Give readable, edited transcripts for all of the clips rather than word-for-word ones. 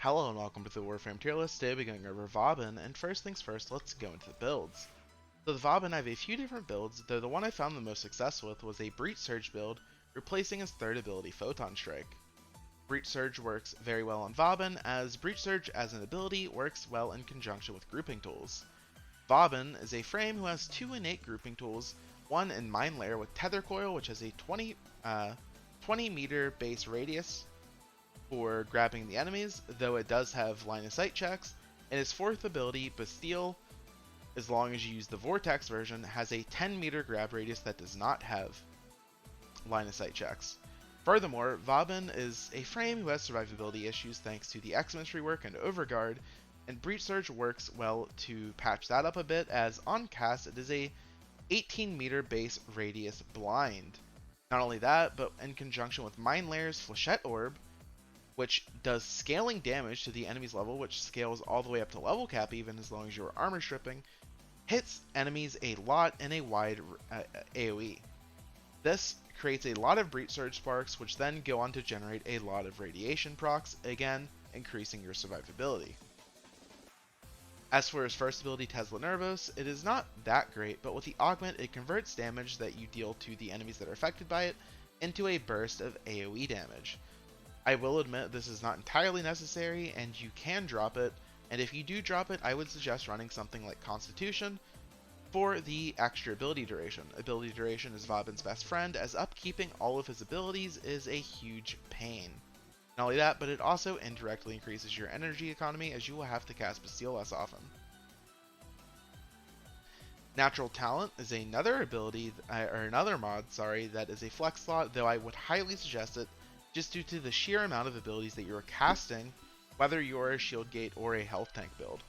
Hello and welcome to the Warframe tier list. Today we're going over Vauban, and first things first, let's go into the builds. So the Vauban, I have a few different builds, though the one I found the most success with was a Breach Surge build, replacing his third ability Photon Strike. Breach Surge works very well on Vauban, as Breach Surge as an ability works well in conjunction with grouping tools. Vauban is a frame who has two innate grouping tools, one in Mine Layer with Tether Coil, which has a 20 meter base radius for grabbing the enemies, though it does have line of sight checks, and his fourth ability, Bastille, as long as you use the Vortex version, has a 10 meter grab radius that does not have line of sight checks. Furthermore, Vauban is a frame who has survivability issues thanks to the X-Mist rework and Overguard, and Breach Surge works well to patch that up a bit, as on cast it is a 18 meter base radius blind. Not only that, but in conjunction with Mine Layer's Flechette Orb, which does scaling damage to the enemy's level, which scales all the way up to level cap even as long as you're armor stripping, hits enemies a lot in a wide AoE. This creates a lot of Breach Surge sparks, which then go on to generate a lot of radiation procs, again increasing your survivability. As for his first ability, Tesla Nervos, it is not that great, but with the Augment it converts damage that you deal to the enemies that are affected by it into a burst of AoE damage. I will admit this is not entirely necessary, and you can drop it, and if you do drop it, I would suggest running something like Constitution for the extra ability duration. Ability duration is Vauban's best friend, as upkeeping all of his abilities is a huge pain. Not only that, but it also indirectly increases your energy economy, as you will have to cast Bastille less often. Natural Talent is another ability, or another mod, that is a flex slot, though I would highly suggest it just due to the sheer amount of abilities that you're casting, whether you're a shield gate or a health tank build.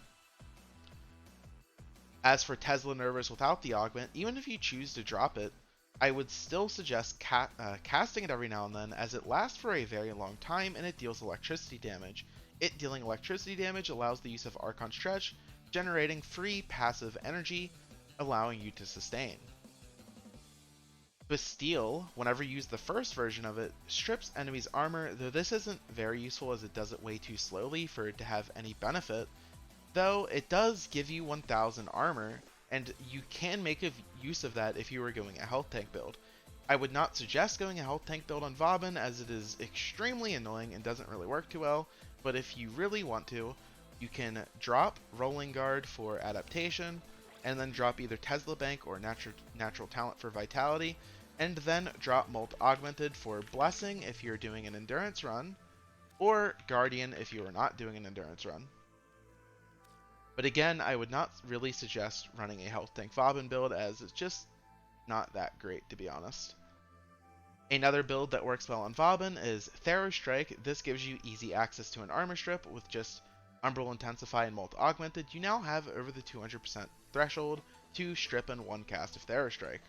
As for Tesla Nervous without the Augment, even if you choose to drop it, I would still suggest casting it every now and then, as it lasts for a very long time and it deals electricity damage. It dealing electricity damage allows the use of Archon Stretch, generating free passive energy, allowing you to sustain. Bastille, whenever you use the first version of it, strips enemies' armor, though this isn't very useful as it does it way too slowly for it to have any benefit, though it does give you 1000 armor, and you can make use of that if you were going a health tank build. I would not suggest going a health tank build on Vauban, as it is extremely annoying and doesn't really work too well, but if you really want to, you can drop Rolling Guard for adaptation, and then drop either Tesla Bank or Natural Talent for Vitality, and then drop Molt Augmented for Blessing if you're doing an Endurance run, or Guardian if you are not doing an Endurance run. But again, I would not really suggest running a Health Tank Vauban build, as it's just not that great, to be honest. Another build that works well on Vauban is Thera Strike. This gives you easy access to an armor strip with just Umbral Intensify and Molt Augmented. You now have over the 200% threshold to strip in one cast of Thera Strike.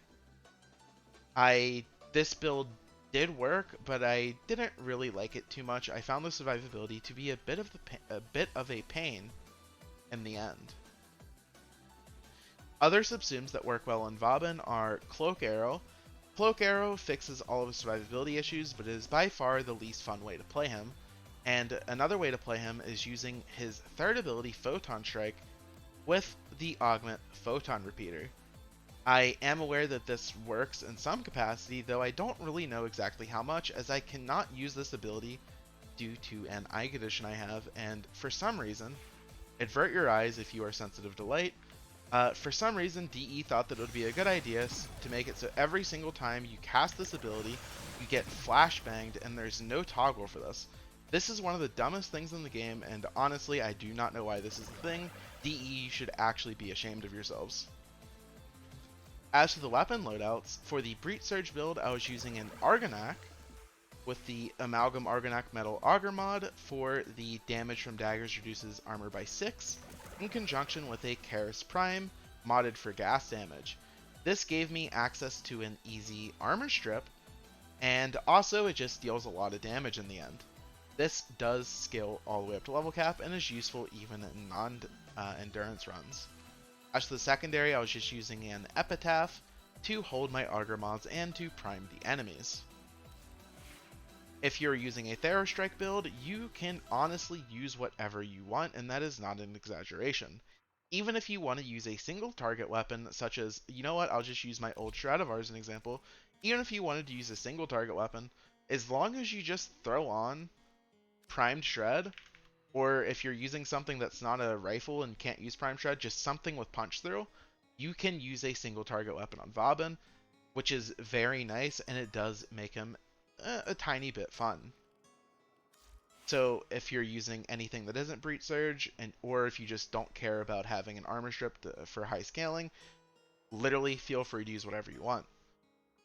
This build did work, but I didn't really like it too much. I found the survivability to be a bit of a pain in the end. Other subsumes that work well in Vauban are Cloak Arrow. Cloak Arrow fixes all of his survivability issues, but it is by far the least fun way to play him. And another way to play him is using his third ability, Photon Strike, with the Augment Photon Repeater. I am aware that this works in some capacity, though I don't really know exactly how much, as I cannot use this ability due to an eye condition I have, and for some reason, avert your eyes if you are sensitive to light. For some reason, DE thought that it would be a good idea to make it so every single time you cast this ability, you get flashbanged, and there's no toggle for this. This is one of the dumbest things in the game, and honestly, I do not know why this is the thing. DE, you should actually be ashamed of yourselves. As for the weapon loadouts, for the Breach Surge build, I was using an Argonac with the Amalgam Argonac Metal Auger mod for the damage from daggers reduces armor by 6, in conjunction with a Karis Prime modded for gas damage. This gave me access to an easy armor strip, and also it just deals a lot of damage in the end. This does scale all the way up to level cap and is useful even in non-endurance runs. As for the secondary, I was just using an Epitaph to hold my Auger mods and to prime the enemies. If you're using a Therastrike build, you can honestly use whatever you want, and that is not an exaggeration. Even if you want to use a single target weapon, such as, you know what, I'll just use my old Stradivar as an example. Even if you wanted to use a single target weapon, as long as you just throw on Primed Shred, or if you're using something that's not a rifle and can't use Primed Shred, just something with punch through, you can use a single target weapon on Vauban, which is very nice, and it does make him a tiny bit fun. So if you're using anything that isn't Breach Surge, or if you just don't care about having an armor strip for high scaling, literally feel free to use whatever you want.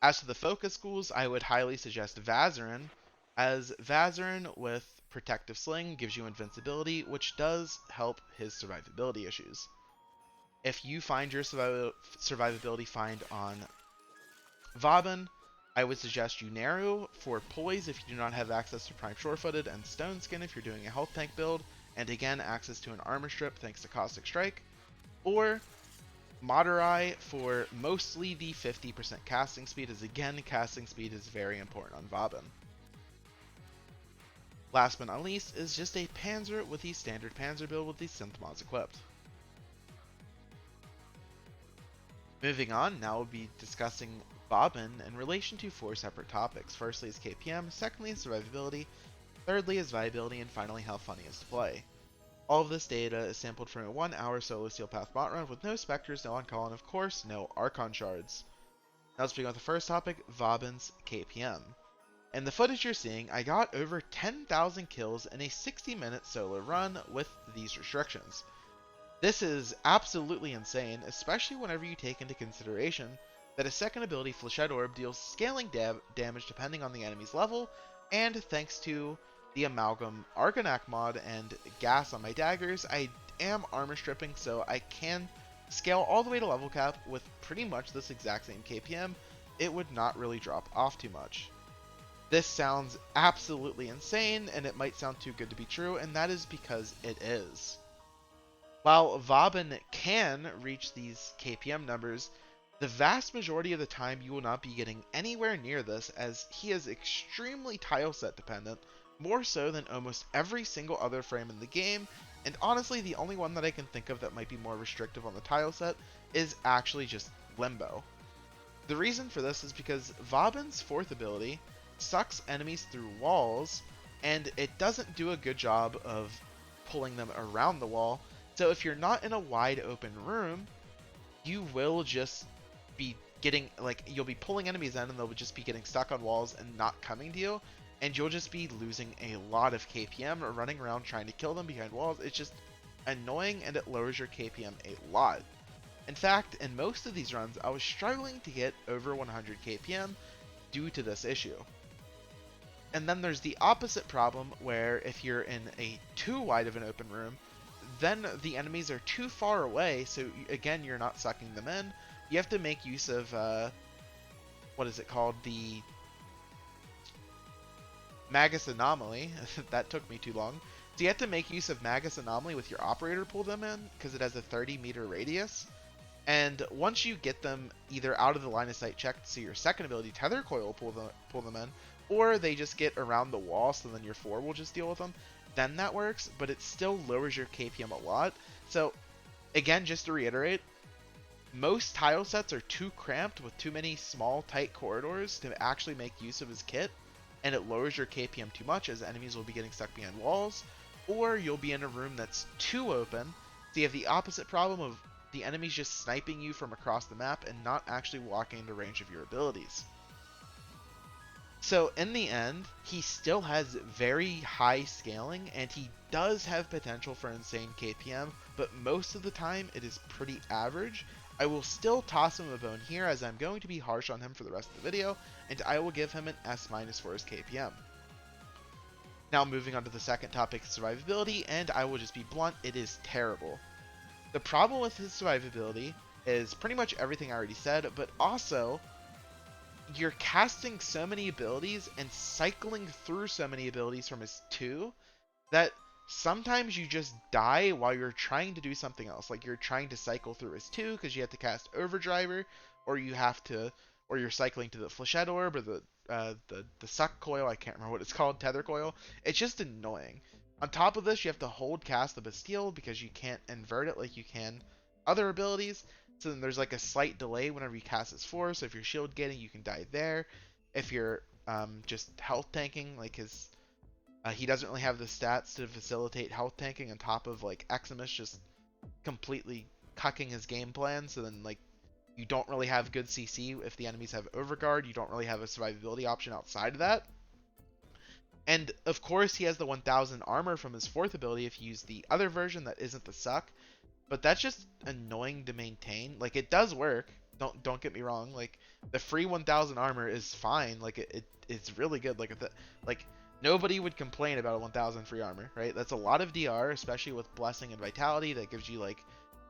As to the focus schools, I would highly suggest Vazarin, as Vazarin with Protective Sling gives you invincibility, which does help his survivability issues. If you find your survivability find on Vauban, I would suggest Uneru for Poise if you do not have access to Prime Shorefooted, and Stone Skin if you're doing a health tank build, and again access to an armor strip thanks to Caustic Strike, or Madurai for mostly the 50% casting speed, as again casting speed is very important on Vauban. Last but not least is just a Panzer with the standard Panzer build with the synth mods equipped. Moving on, now we'll be discussing Vauban in relation to 4 separate topics. Firstly is KPM, secondly is survivability, thirdly is viability, and finally how fun he is to play. All of this data is sampled from a 1-hour solo Steel Path bot run with no Spectres, no on-call, and of course, no Archon shards. Now let's begin with the first topic, Vauban's KPM. In the footage you're seeing, I got over 10,000 kills in a 60-minute solo run with these restrictions. This is absolutely insane, especially whenever you take into consideration that a second ability, Flechette Orb, deals scaling damage depending on the enemy's level, and thanks to the Amalgam Argonac mod and gas on my daggers, I am armor stripping, so I can scale all the way to level cap with pretty much this exact same KPM. It would not really drop off too much. This sounds absolutely insane, and it might sound too good to be true, and that is because it is. While Vauban can reach these KPM numbers, the vast majority of the time you will not be getting anywhere near this, as he is extremely tileset dependent, more so than almost every single other frame in the game, and honestly the only one that I can think of that might be more restrictive on the tileset is actually just Limbo. The reason for this is because Vauban's 4th ability sucks enemies through walls, and it doesn't do a good job of pulling them around the wall. So if you're not in a wide open room, you will just be getting, you'll be pulling enemies in and they'll just be getting stuck on walls and not coming to you, and you'll just be losing a lot of KPM or running around trying to kill them behind walls. It's just annoying, and it lowers your KPM a lot. In fact, in most of these runs, I was struggling to get over 100 KPM due to this issue. And then there's the opposite problem, where if you're in a too wide of an open room, then the enemies are too far away, so again, you're not sucking them in. You have to make use of, what is it called? The Magus Anomaly. That took me too long. So you have to make use of Magus Anomaly with your operator pull them in, because it has a 30-meter radius. And once you get them either out of the line of sight check to see your second ability, Tether Coil will pull them in, or they just get around the wall, so then your 4 will just deal with them, then that works, but it still lowers your KPM a lot. So again, just to reiterate, most tile sets are too cramped with too many small, tight corridors to actually make use of his kit, and it lowers your KPM too much, as enemies will be getting stuck behind walls, or you'll be in a room that's too open, so you have the opposite problem of the enemies just sniping you from across the map and not actually walking into range of your abilities. So in the end, he still has very high scaling, and he does have potential for insane KPM, but most of the time it is pretty average. I will still toss him a bone here, as I'm going to be harsh on him for the rest of the video, and I will give him an S- for his KPM. Now moving on to the second topic, survivability, and I will just be blunt, it is terrible. The problem with his survivability is pretty much everything I already said, but also you're casting so many abilities and cycling through so many abilities from his 2 that sometimes you just die while you're trying to do something else. Like you're trying to cycle through his 2 because you have to cast Overdriver, or you're cycling to the Flechette Orb or the the suck coil. I can't remember what it's called. Tether coil. It's just annoying. On top of this, you have to hold cast the Bastille because you can't invert it like you can other abilities. So then there's like a slight delay whenever you cast his force. So if you're shield gating, you can die there. If you're just health tanking, like he doesn't really have the stats to facilitate health tanking on top of like Eximus just completely cucking his game plan. So then like you don't really have good CC if the enemies have overguard. You don't really have a survivability option outside of that. And of course he has the 1000 armor from his fourth ability if you use the other version that isn't the suck. But that's just annoying to maintain. Like it does work. Don't get me wrong. Like the free 1000 armor is fine. Like it's really good. Like nobody would complain about a 1000 free armor, right? That's a lot of DR, especially with blessing and vitality. That gives you like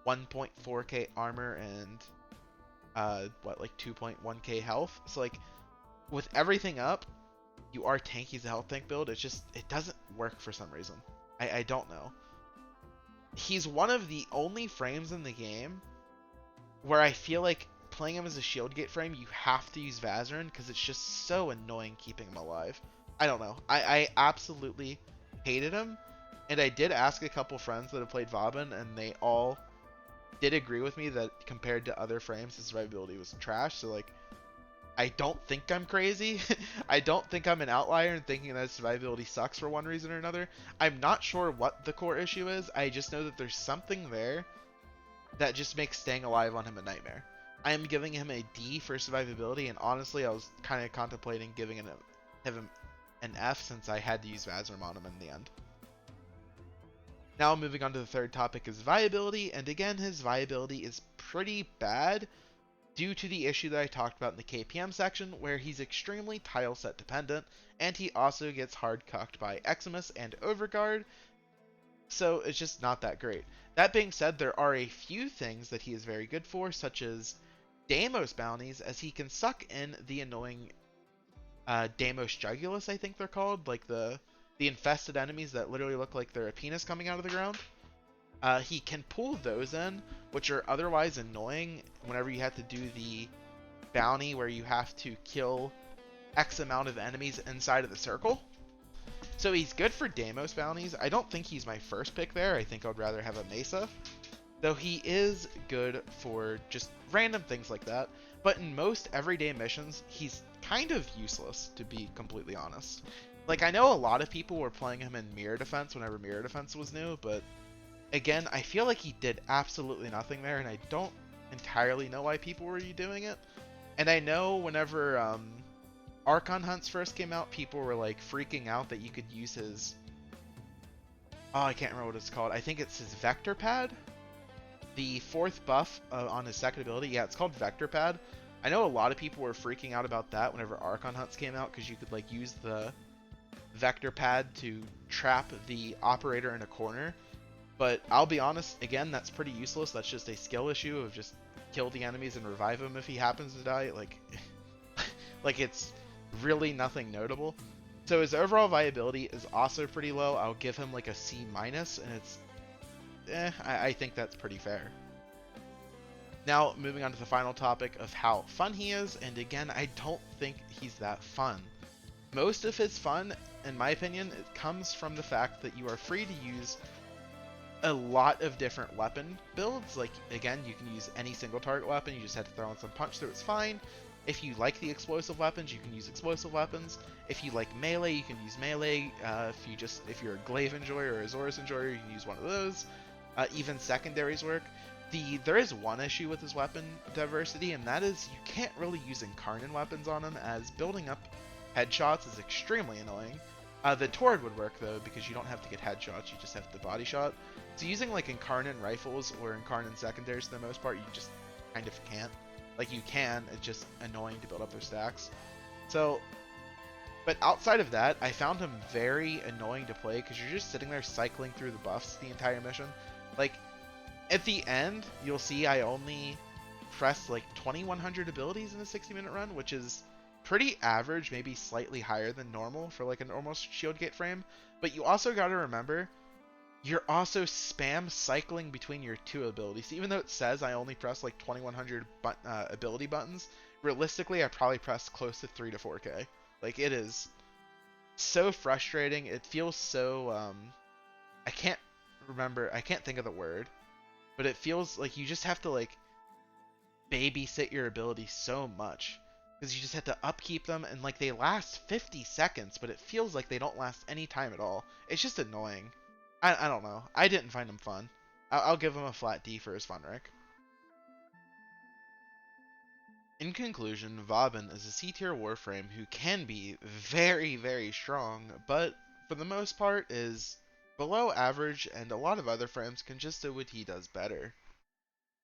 1.4k armor and like 2.1k health. So like with everything up, you are tanky as a health tank build. It's just it doesn't work for some reason. I don't know. He's one of the only frames in the game where I feel like playing him as a shield gate frame, you have to use Vazarin because it's just so annoying keeping him alive. I don't know. I absolutely hated him, and I did ask a couple friends that have played Vauban, and they all did agree with me that compared to other frames, his survivability was trash. So like, I don't think I'm crazy. I don't think I'm an outlier in thinking that survivability sucks for one reason or another. I'm not sure what the core issue is. I just know that there's something there that just makes staying alive on him a nightmare. I am giving him a D for survivability, and honestly, I was kind of contemplating giving him an F since I had to use Vazarim on him in the end. Now moving on to the third topic is viability, and again, his viability is pretty bad due to the issue that I talked about in the KPM section, where he's extremely tile set dependent, and he also gets hard cucked by Eximus and Overguard, so it's just not that great. That being said, there are a few things that he is very good for, such as Deimos bounties, as he can suck in the annoying Deimos Jugulus, I think they're called, like the infested enemies that literally look like they're a penis coming out of the ground. He can pull those in, which are otherwise annoying whenever you have to do the bounty where you have to kill X amount of enemies inside of the circle. So he's good for Deimos bounties. I don't think he's my first pick there. I think I'd rather have a Mesa. Though he is good for just random things like that. But in most everyday missions, he's kind of useless, to be completely honest. Like, I know a lot of people were playing him in Mirror Defense whenever Mirror Defense was new, but again, I feel like he did absolutely nothing there, and I don't entirely know why people were doing it. And I know whenever Archon hunts first came out, people were like freaking out that you could use his... Oh, I can't remember what it's called. I think it's his Vector Pad? The fourth buff on his second ability. Yeah, it's called Vector Pad. I know a lot of people were freaking out about that whenever Archon hunts came out, because you could like use the Vector Pad to trap the operator in a corner. But I'll be honest, again, that's pretty useless. That's just a skill issue of just kill the enemies and revive him if he happens to die. Like, like it's really nothing notable. So his overall viability is also pretty low. I'll give him like a C-, and it's, I think that's pretty fair. Now, moving on to the final topic of how fun he is, and again, I don't think he's that fun. Most of his fun, in my opinion, it comes from the fact that you are free to use a lot of different weapon builds. Like, again, you can use any single target weapon, you just have to throw in some punch through, it's fine. If you like the explosive weapons, you can use explosive weapons. If you like melee, you can use melee. If you're a glaive enjoyer or a Azorus enjoyer, you can use one of those. Even secondaries work. There is one issue with his weapon diversity, and that is you can't really use Incarnate weapons on him, as building up headshots is extremely annoying. The Torrid would work though, because you don't have to get headshots, you just have to body shot. So using like Incarnate rifles or Incarnate secondaries for the most part, you just kind of can't. Like you can, it's just annoying to build up their stacks. So, but outside of that, I found him very annoying to play because you're just sitting there cycling through the buffs the entire mission. Like, at the end, you'll see I only pressed like 2100 abilities in a 60-minute run, which is pretty average, maybe slightly higher than normal for like a normal shield gate frame. But you also got to remember, you're also spam cycling between your two abilities. Even though it says I only press like 2100 ability buttons, realistically I probably pressed close to 3 to 4k. Like, it is so frustrating. It feels so, I can't I can't think of the word, but it feels like you just have to, like, babysit your ability so much. Because you just have to upkeep them, and, like, they last 50 seconds, but it feels like they don't last any time at all. It's just annoying. I don't know. I didn't find them fun. I'll give him a flat D for his fun rec. In conclusion, Vauban is a C-tier Warframe who can be very, very strong, but for the most part is below average, and a lot of other frames can just do what he does better.